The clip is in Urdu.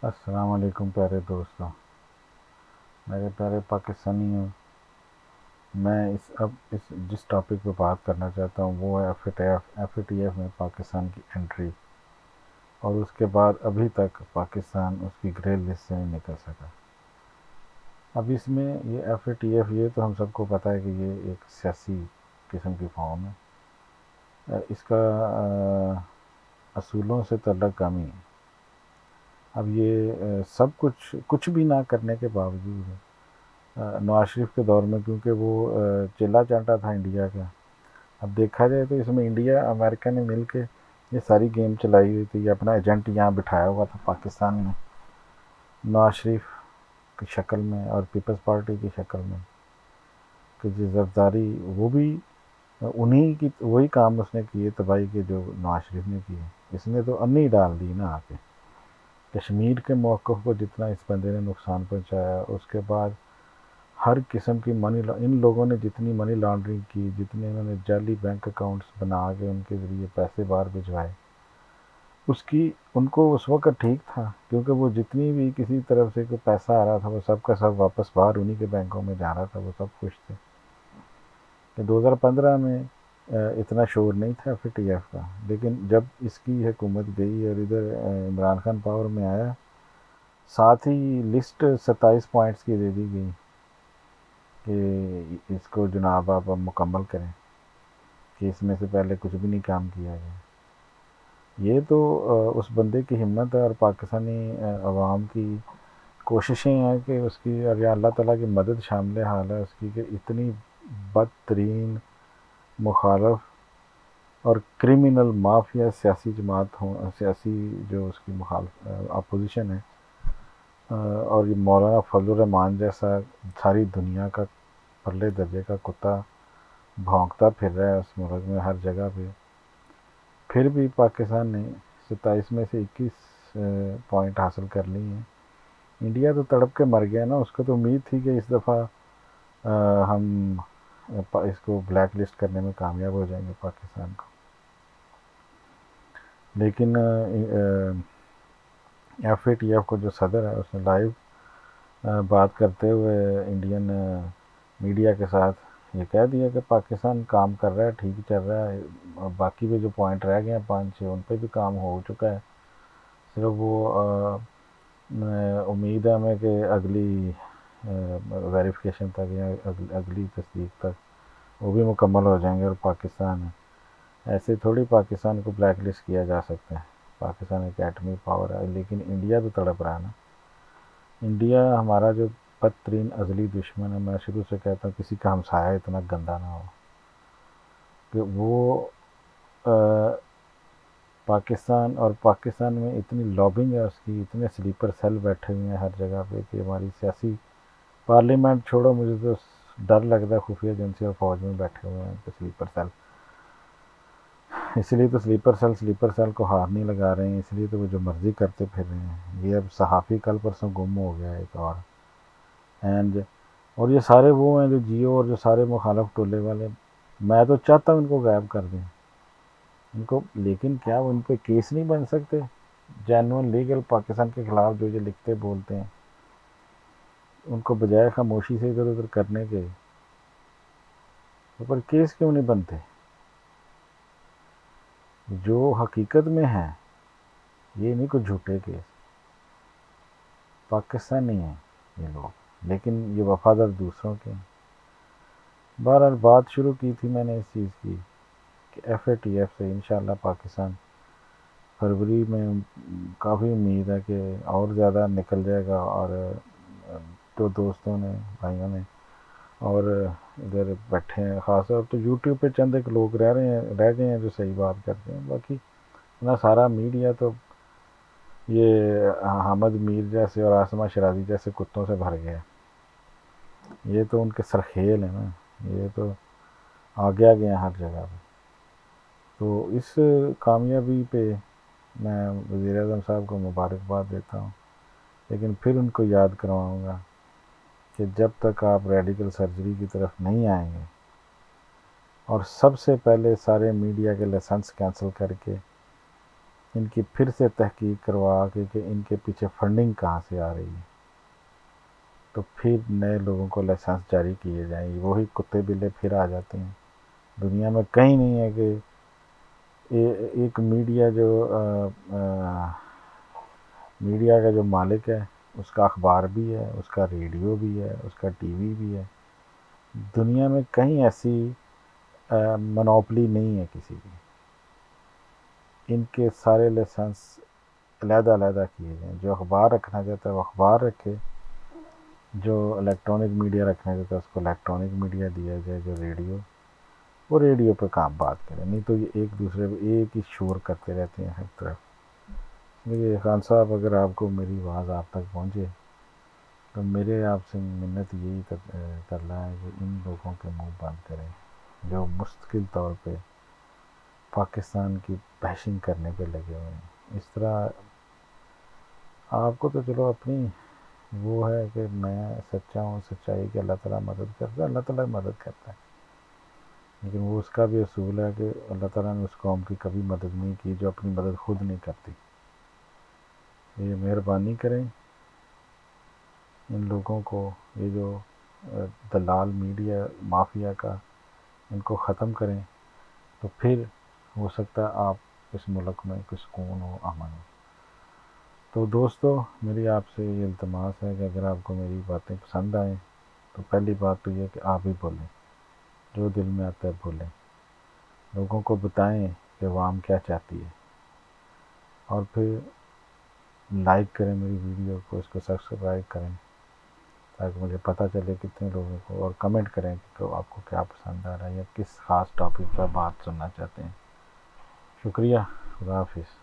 السلام علیکم پیارے دوستوں، میرے پیارے پاکستانیوں۔ میں اس جس ٹاپک پہ بات کرنا چاہتا ہوں وہ ہے ایف اے ٹی ایف میں پاکستان کی انٹری، اور اس کے بعد ابھی تک پاکستان اس کی گرے لسٹ سے نہیں نکل سکا۔ اب اس میں یہ ایف اے ٹی ایف، یہ تو ہم سب کو پتہ ہے کہ یہ ایک سیاسی قسم کی فارم ہے۔ اس کا اصولوں سے تعلق کم ہی ہے۔ اب یہ سب کچھ بھی نہ کرنے کے باوجود نواز شریف کے دور میں، کیونکہ وہ چلا چانٹا تھا انڈیا کا، اب دیکھا جائے تو اس میں انڈیا امریکہ نے مل کے یہ ساری گیم چلائی ہوئی تھی، یہ اپنا ایجنٹ یہاں بٹھایا ہوا تھا پاکستان میں، نواز شریف کی شکل میں اور پیپلز پارٹی کی شکل میں، کہ جو زرداری وہ بھی انہی کی، وہی کام اس نے کیے تباہی کے جو نواز شریف نے کیے۔ اس نے تو انی ڈال دی نا آ کے کشمیر کے موقف کو، جتنا اس بندے نے نقصان پہنچایا۔ اس کے بعد ہر قسم کی ان لوگوں نے جتنی منی لانڈرنگ کی، جتنے انہوں نے جعلی بینک اکاؤنٹس بنا کے ان کے ذریعے پیسے باہر بھجوائے، ان کو اس وقت ٹھیک تھا، کیونکہ وہ جتنی بھی کسی طرف سے کوئی پیسہ آ رہا تھا وہ سب کا سب واپس باہر انہی کے بینکوں میں جا رہا تھا، وہ سب خوش تھے۔ کہ 2015 میں اتنا شور نہیں تھا ایف اے ٹی ایف کا، لیکن جب اس کی حکومت گئی اور ادھر عمران خان پاور میں آیا، ساتھ ہی لسٹ 27 پوائنٹس کی دے دی گئی کہ اس کو جناب آپ مکمل کریں، کہ اس میں سے پہلے کچھ بھی نہیں کام کیا گیا۔ یہ تو اس بندے کی ہمت ہے اور پاکستانی عوام کی کوششیں ہیں کہ اس کی، اور یا اللہ تعالیٰ کی مدد شامل حال ہے اس کی، کہ اتنی بدترین مخالف اور کرمنل مافیا سیاسی جماعت ہوں، سیاسی جو اس کی مخالف اپوزیشن ہے، اور یہ مولانا فضل الرحمان جیسا ساری دنیا کا پرلے درجے کا کتا بھونکتا پھر رہا ہے اس ملک میں ہر جگہ پہ، پھر بھی پاکستان نے 27 میں سے 21 پوائنٹ حاصل کر لی ہیں۔ انڈیا تو تڑپ کے مر گیا نا، اس کو تو امید تھی کہ اس دفعہ ہم اس کو بلیک لسٹ کرنے میں کامیاب ہو جائیں گے پاکستان کو، لیکن ایف اے ٹی ایف کو جو صدر ہے اس نے لائیو بات کرتے ہوئے انڈین میڈیا کے ساتھ یہ کہہ دیا کہ پاکستان کام کر رہا ہے، ٹھیک چل رہا ہے، اور باقی بھی جو پوائنٹ رہ گئے ہیں 5-6 ان پہ بھی کام ہو چکا ہے، صرف وہ امید ہے ہمیں کہ اگلی ویریفیکیشن تک یا اگلی تصدیق تک وہ بھی مکمل ہو جائیں گے، اور پاکستان ایسے تھوڑی پاکستان کو بلیک لسٹ کیا جا سکتا ہے۔ پاکستان ایک ایٹمی پاور ہے، لیکن انڈیا تو تڑپ رہا ہے نا۔ انڈیا ہمارا جو بدترین ازلی دشمن ہے، میں شروع سے کہتا ہوں کسی کا ہمسایہ اتنا گندا نہ ہو کہ وہ پاکستان میں اتنی لابنگ ہے اس کی، اتنے سلیپر سیل بیٹھے ہوئے ہیں ہر جگہ پہ کہ ہماری سیاسی پارلیمنٹ چھوڑو، مجھے تو ڈر لگتا ہے خفیہ ایجنسی اور فوج میں بیٹھے ہوئے ہیں کہ سلیپر سیل، اس لیے تو سلیپر سیل کو ہاتھ نہیں لگا رہے ہیں، اس لیے تو وہ جو مرضی کرتے پھر رہے ہیں۔ یہ اب صحافی کل پرسوں گم ہو گیا ایک اور یہ سارے وہ ہیں جو جیو اور جو سارے مخالف ٹولے والے، میں تو چاہتا ہوں ان کو غائب کر دیں ان کو، لیکن کیا ان پہ کیس نہیں بن سکتے جینوئن لیگل پاکستان کے خلاف جو لکھتے بولتے ہیں، ان کو بجائے خاموشی سے ادھر ادھر کرنے کے اوپر کیس کیوں نہیں بنتے؟ جو حقیقت میں ہیں، یہ نہیں کوئی جھوٹے کیس، پاکستانی ہیں یہ لوگ، لیکن یہ وفادار دوسروں کے ہیں۔ بہرحال بات شروع کی تھی میں نے اس چیز کی کہ ایف اے ٹی ایف سے انشاءاللہ پاکستان فروری میں کافی امید ہے کہ اور زیادہ نکل جائے گا، اور تو دوستوں نے، بھائیوں نے، اور ادھر بیٹھے ہیں خاص طور تو یوٹیوب پہ چند ایک لوگ رہ گئے ہیں جو صحیح بات کرتے ہیں، باقی اتنا سارا میڈیا تو یہ حامد میر جیسے اور آسمہ شرازی جیسے کتوں سے بھر گیا، یہ تو ان کے سرخیل ہیں نا، یہ تو آگے آگے ہیں ہر جگہ پہ۔ تو اس کامیابی پہ میں وزیر اعظم صاحب کو مبارکباد دیتا ہوں، لیکن پھر ان کو یاد کرواؤں گا کہ جب تک آپ ریڈیکل سرجری کی طرف نہیں آئیں گے، اور سب سے پہلے سارے میڈیا کے لائسنس کینسل کر کے ان کی پھر سے تحقیق کروا کے کہ ان کے پیچھے فنڈنگ کہاں سے آ رہی ہے، تو پھر نئے لوگوں کو لائسنس جاری کیے جائیں گے، وہی کتے بلے پھر آ جاتے ہیں۔ دنیا میں کہیں نہیں ہے کہ ایک میڈیا جو میڈیا کا جو مالک ہے، اس کا اخبار بھی ہے، اس کا ریڈیو بھی ہے، اس کا ٹی وی بھی ہے، دنیا میں کہیں ایسی منوپلی نہیں ہے کسی کی۔ ان کے سارے لائسنس علیحدہ علیحدہ کیے جائیں، جو اخبار رکھنا چاہتا ہے وہ اخبار رکھے، جو الیکٹرانک میڈیا رکھنا چاہتا ہے اس کو الیکٹرانک میڈیا دیا جائے، جو ریڈیو وہ ریڈیو پہ کام بات کرے، نہیں تو یہ ایک دوسرے پہ ایک ہی شور کرتے رہتے ہیں ہر طرف۔ دیکھیے خان صاحب، اگر آپ کو میری آواز آپ تک پہنچے تو میرے آپ سے منت یہی کرنا ہے کہ ان لوگوں کے منہ بند کریں جو مستقل طور پہ پاکستان کی بیشنگ کرنے پہ لگے ہوئے ہیں۔ اس طرح آپ کو تو چلو اپنی وہ ہے کہ میں سچا ہوں، سچائی کہ اللہ تعالیٰ مدد کرتا ہے، اللہ تعالیٰ مدد کرتا ہے، لیکن وہ اس کا بھی اصول ہے کہ اللہ تعالیٰ نے اس قوم کی کبھی مدد نہیں کی جو اپنی مدد خود نہیں کرتی۔ یہ مہربانی کریں ان لوگوں کو، یہ جو دلال میڈیا مافیا کا، ان کو ختم کریں، تو پھر ہو سکتا ہے آپ اس ملک میں کوئی سکون ہو، امن ہو۔ تو دوستو، میری آپ سے یہ التماس ہے کہ اگر آپ کو میری باتیں پسند آئیں تو پہلی بات تو یہ کہ آپ ہی بولیں، جو دل میں آتا ہے بولیں، لوگوں کو بتائیں کہ عوام کیا چاہتی ہے، اور پھر لائک کریں میری ویڈیو کو، اس کو سبسکرائب کریں تاکہ مجھے پتہ چلے کتنے لوگوں کو، اور کمنٹ کریں کہ آپ کو کیا پسند آ رہا ہے یا کس خاص ٹاپک پر بات سننا چاہتے ہیں۔ شکریہ، خدا حافظ۔